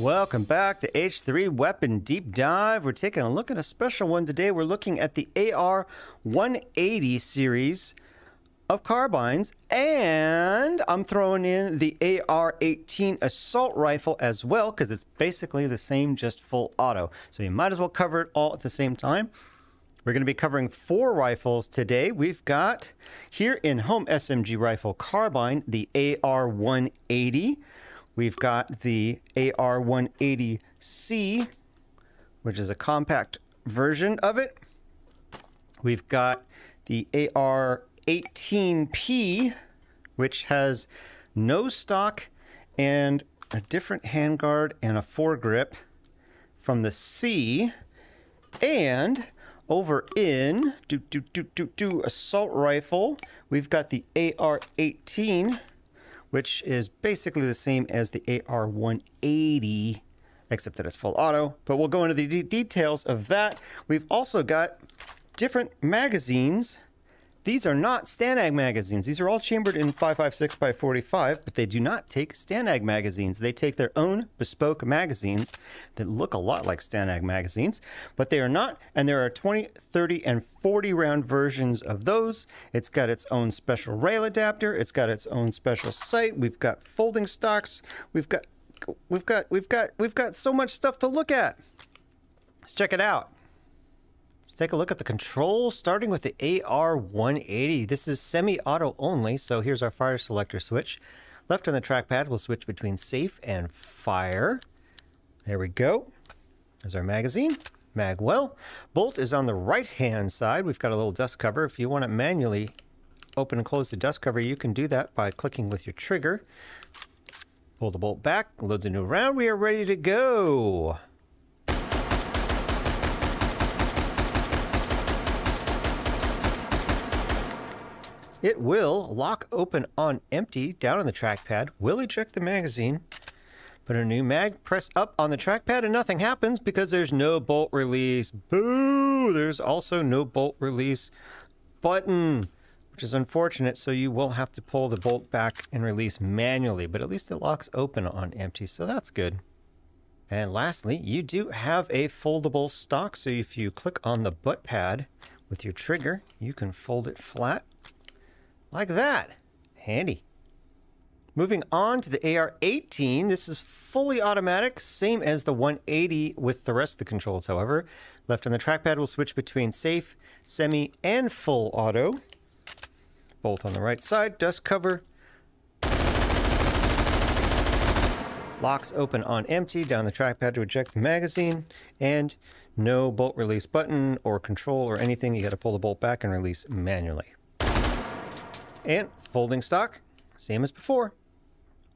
Welcome back to H3 Weapon Deep Dive. We're taking a look at a special one today. We're looking at the AR180 series of carbines, and I'm throwing in the AR18 assault rifle as well because it's basically the same, just full auto. So you might as well cover it all at the same time. We're going to be covering 4 rifles today. We've got here in home SMG rifle carbine, the AR180. We've got the AR180C, which is a compact version of it. We've got the AR18P, which has no stock and a different handguard and a foregrip from the C. And over in assault rifle, we've got the AR18, which is basically the same as the AR180, except that it's full auto. But we'll go into the details of that. We've also got different magazines. These are not STANAG magazines. These are all chambered in 5.56 by 45, but they do not take STANAG magazines. They take their own bespoke magazines that look a lot like STANAG magazines, but they are not. And there are 20, 30, and 40 round versions of those. It's got its own special rail adapter. It's got its own special sight. We've got folding stocks. We've got so much stuff to look at. Let's check it out. Let's take a look at the controls, starting with the AR180. This is semi-auto only, so here's our fire selector switch. Left on the trackpad, we'll switch between safe and fire. There we go. There's our magazine. Magwell. Bolt is on the right-hand side. We've got a little dust cover. If you want to manually open and close the dust cover, you can do that by clicking with your trigger. Pull the bolt back, loads a new round. We are ready to go. It will lock open on empty down on the trackpad, will eject the magazine, put a new mag, press up on the trackpad, and nothing happens because there's no bolt release. Boo! There's also no bolt release button, which is unfortunate, so you will have to pull the bolt back and release manually, but at least it locks open on empty, so that's good. And lastly, you do have a foldable stock, so if you click on the butt pad with your trigger, you can fold it flat. Like that. Handy. Moving on to the AR18, this is fully automatic, same as the 180 with the rest of the controls, however. Left on the trackpad, we'll switch between safe, semi, and full auto. Bolt on the right side, dust cover. Locks open on empty, down the trackpad to eject the magazine, and no bolt release button or control or anything. You got to pull the bolt back and release manually. And folding stock, same as before.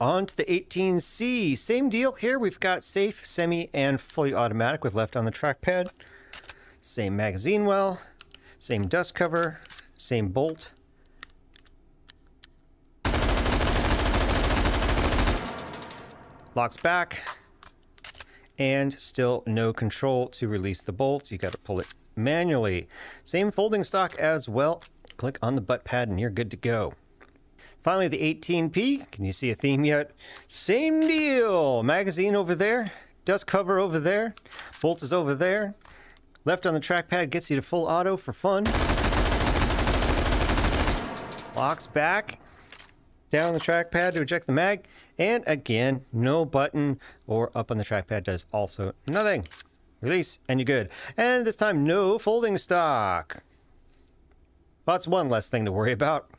On to the 18C, same deal here. We've got safe, semi, and fully automatic with left on the trackpad. Same magazine well, same dust cover, same bolt. Locks back, and still no control to release the bolt. You got to pull it manually. Same folding stock as well. Click on the butt pad and you're good to go. Finally, the 18P. Can you see a theme yet? Same deal. Magazine over there. Dust cover over there. Bolt is over there. Left on the trackpad gets you to full auto for fun. Locks back. Down on the trackpad to eject the mag. And again, no button or up on the trackpad does also nothing. Release and you're good. And this time, no folding stock. Well, that's one less thing to worry about.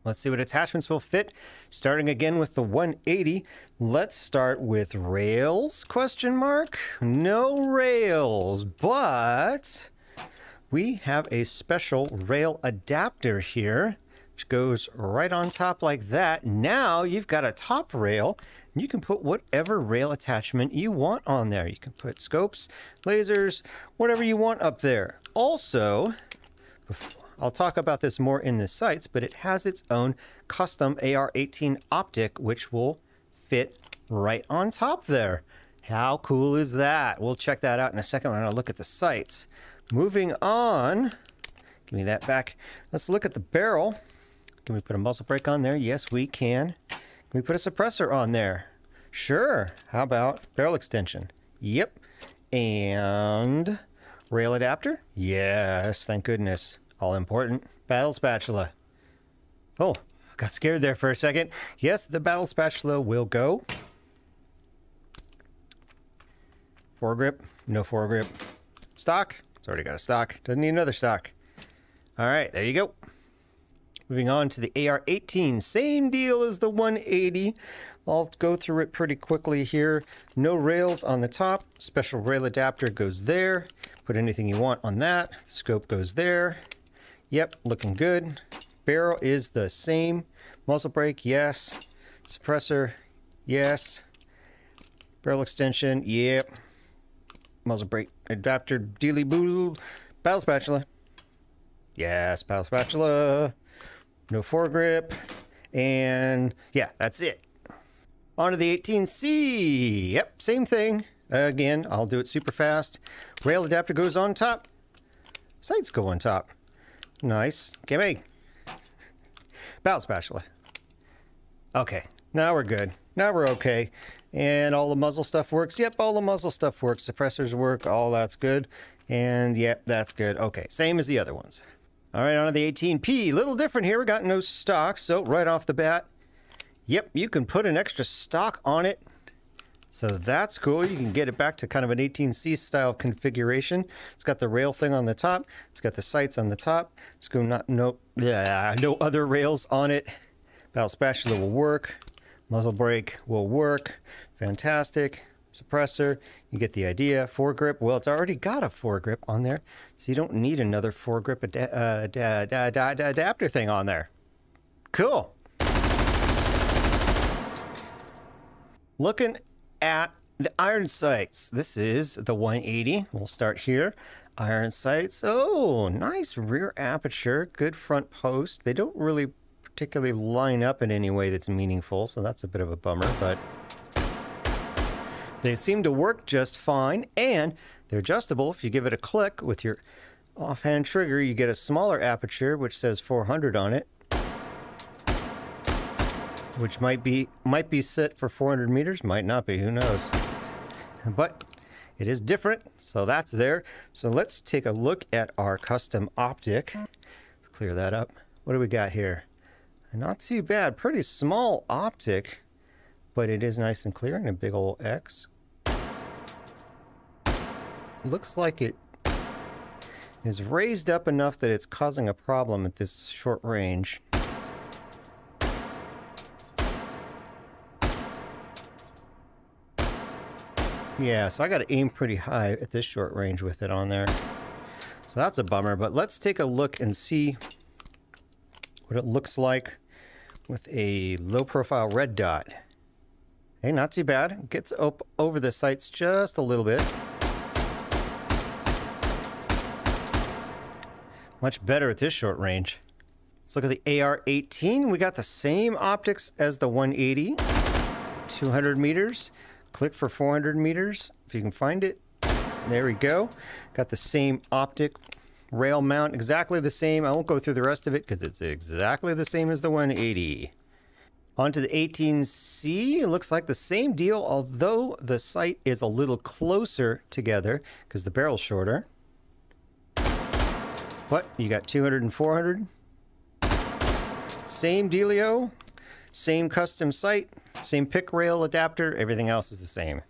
Let's see what attachments will fit. Starting again with the 180. Let's start with rails, question mark. No rails, but we have a special rail adapter here, which goes right on top like that. Now you've got a top rail, and you can put whatever rail attachment you want on there. You can put scopes, lasers, whatever you want up there. Also, I'll talk about this more in the sights, but it has its own custom AR18 optic, which will fit right on top there. How cool is that? We'll check that out in a second when I look at the sights. Moving on, give me that back. Let's look at the barrel. Can we put a muzzle brake on there? Yes, we can. Can we put a suppressor on there? Sure. How about barrel extension? Yep. And rail adapter? Yes, thank goodness. All important. Battle spatula. Oh, got scared there for a second. Yes, the battle spatula will go. Foregrip? No foregrip. Stock? It's already got a stock. Doesn't need another stock. All right, there you go. Moving on to the AR18. Same deal as the 180. I'll go through it pretty quickly here. No rails on the top. Special rail adapter goes there. Put anything you want on that. The scope goes there. Yep, looking good. Barrel is the same. Muzzle brake, yes. Suppressor, yes. Barrel extension, yep. Muzzle brake adapter, dealy boo. Battle spatula. Yes, battle spatula. No foregrip. And yeah, that's it. On to the 18C. Yep, same thing. Again, I'll do it super fast. Rail adapter goes on top. Sights go on top. Nice. Gimme. Battle spatula. Okay, now we're good. Now we're okay. And all the muzzle stuff works. Yep, all the muzzle stuff works. Suppressors work. All that's good. And yep, that's good. Okay, same as the other ones. All right, on to the 18P. Little different here. We got no stock, so right off the bat, yep, you can put an extra stock on it. So that's cool. You can get it back to kind of an 18C style configuration. It's got the rail thing on the top. It's got the sights on the top. It's got no other rails on it. Battle spatula will work. Muzzle brake will work. Fantastic. Suppressor, you get the idea. Foregrip, well, it's already got a foregrip on there, so you don't need another foregrip adapter thing on there. Cool. Looking at the iron sights. This is the 180. We'll start here. Iron sights. Oh, nice rear aperture. Good front post. They don't really particularly line up in any way that's meaningful, so that's a bit of a bummer, but they seem to work just fine, and they're adjustable. If you give it a click with your offhand trigger, you get a smaller aperture, which says 400 on it, which might be set for 400 meters, might not be, who knows. But it is different, so that's there. So let's take a look at our custom optic. Let's clear that up. What do we got here? Not too bad. Pretty small optic, but it is nice and clear, and a big old X. Looks like it is raised up enough that it's causing a problem at this short range. Yeah, so I got to aim pretty high at this short range with it on there. So that's a bummer, but let's take a look and see what it looks like with a low profile red dot. Hey, not too bad. It gets up over the sights just a little bit. Much better at this short range. Let's look at the AR18. We got the same optics as the 180. 200 meters. Click for 400 meters if you can find it. There we go. Got the same optic. Rail mount, exactly the same. I won't go through the rest of it because it's exactly the same as the 180. On to the 18C. It looks like the same deal, although the sight is a little closer together because the barrel's shorter. But you got 200 and 400. Same dealio. Same custom sight. Same pick rail adapter. Everything else is the same.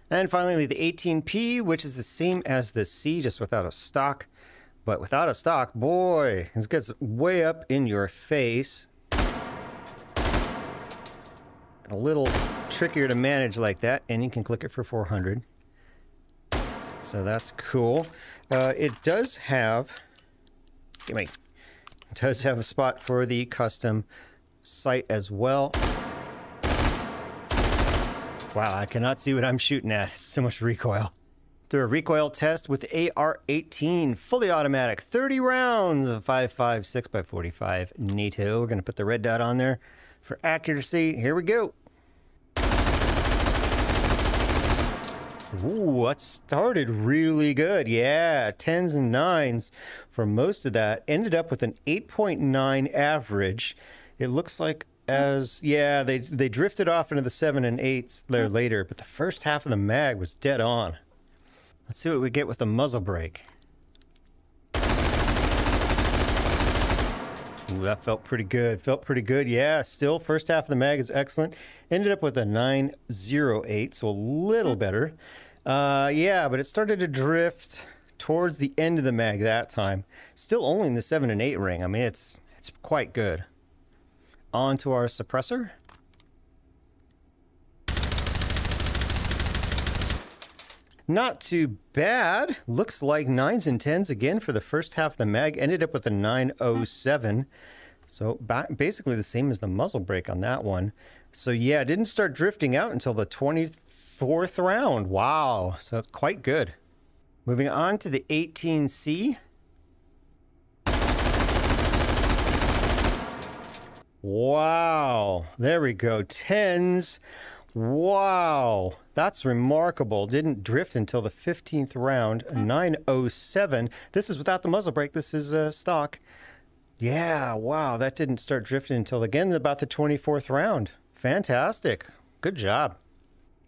And finally, the 18P, which is the same as the C, just without a stock. But without a stock, boy, it gets way up in your face. A little trickier to manage like that, and you can click it for 400. So that's cool. It does have, it does have a spot for the custom sight as well. Wow, I cannot see what I'm shooting at. It's so much recoil. Do a recoil test with AR18, fully automatic, 30 rounds of 5.56 by 45 NATO. We're going to put the red dot on there for accuracy. Here we go. Ooh, that started really good. Yeah, 10s and 9s for most of that. Ended up with an 8.9 average. It looks like as, yeah, they drifted off into the 7 and 8s there later, but the first half of the mag was dead on. Let's see what we get with the muzzle brake. Ooh, that felt pretty good. Felt pretty good. Yeah, still first half of the mag is excellent. Ended up with a 908, so a little better. Yeah, but it started to drift towards the end of the mag that time. Still only in the 7 and 8 ring. I mean, it's quite good. On to our suppressor. Not too bad. Looks like 9s and 10s again for the first half of the mag. Ended up with a 907. So basically the same as the muzzle brake on that one. So yeah, it didn't start drifting out until the 24th round. Wow. So it's quite good. Moving on to the 18C. Wow. There we go. 10s. Wow, that's remarkable. Didn't drift until the 15th round, 907. This is without the muzzle brake. This is stock. Yeah, wow, that didn't start drifting until, again, about the 24th round. Fantastic. Good job.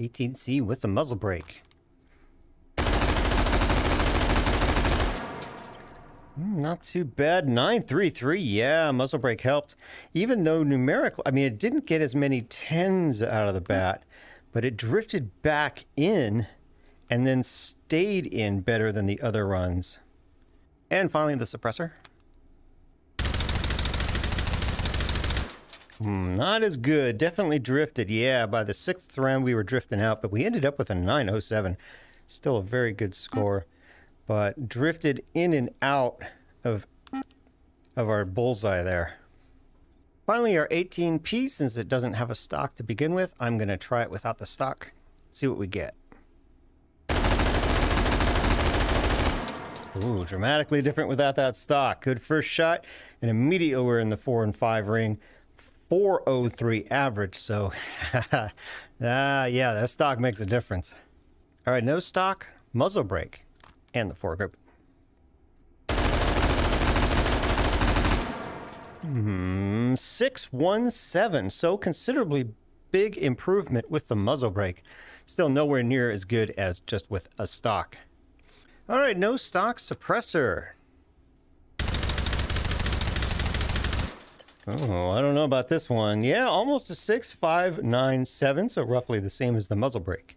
18C with the muzzle brake. Not too bad. 933. Yeah, muzzle brake helped. Even though numerically, I mean, it didn't get as many 10s out of the bat, but it drifted back in and then stayed in better than the other runs. And finally, the suppressor. Not as good. Definitely drifted. Yeah, by the 6th round, we were drifting out, but we ended up with a 907. Still a very good score. But drifted in and out of our bullseye there. Finally, our 18P, since it doesn't have a stock to begin with, I'm going to try it without the stock, see what we get. Ooh, dramatically different without that stock. Good first shot, and immediately we're in the 4 and 5 ring. 403 average, so yeah, that stock makes a difference. All right, no stock, muzzle brake. And the foregrip. 617, so considerably big improvement with the muzzle brake. Still nowhere near as good as just with a stock. All right, no stock suppressor. Oh, I don't know about this one. Yeah, almost a 6597, so roughly the same as the muzzle brake.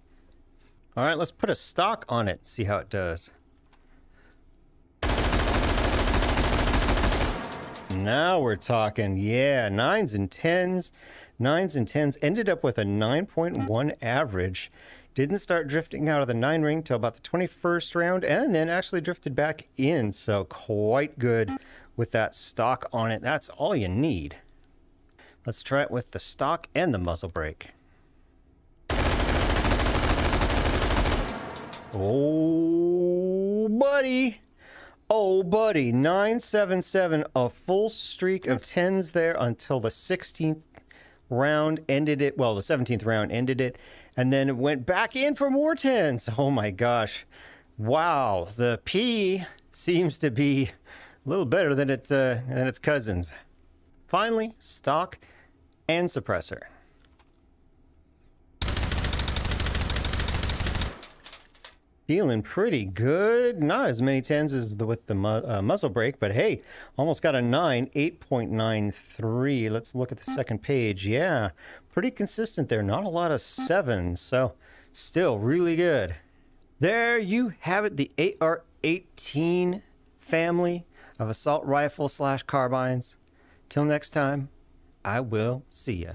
All right, let's put a stock on it, see how it does. Now we're talking, yeah, 9s and 10s. 9s and 10s ended up with a 9.1 average. Didn't start drifting out of the 9 ring till about the 21st round, and then actually drifted back in. So quite good with that stock on it. That's all you need. Let's try it with the stock and the muzzle brake. Oh, buddy. Oh, buddy, 977, a full streak of 10s there until the 16th round ended it. Well, the 17th round ended it, and then it went back in for more 10s. Oh my gosh. Wow, the P seems to be a little better than its cousins. Finally, stock and suppressor. Feeling pretty good. Not as many 10s as with the muzzle brake, but hey, almost got a 9, 8.93. Let's look at the second page. Yeah, pretty consistent there. Not a lot of 7s, so still really good. There you have it, the AR-18 family of assault rifle / carbines. Till next time, I will see ya.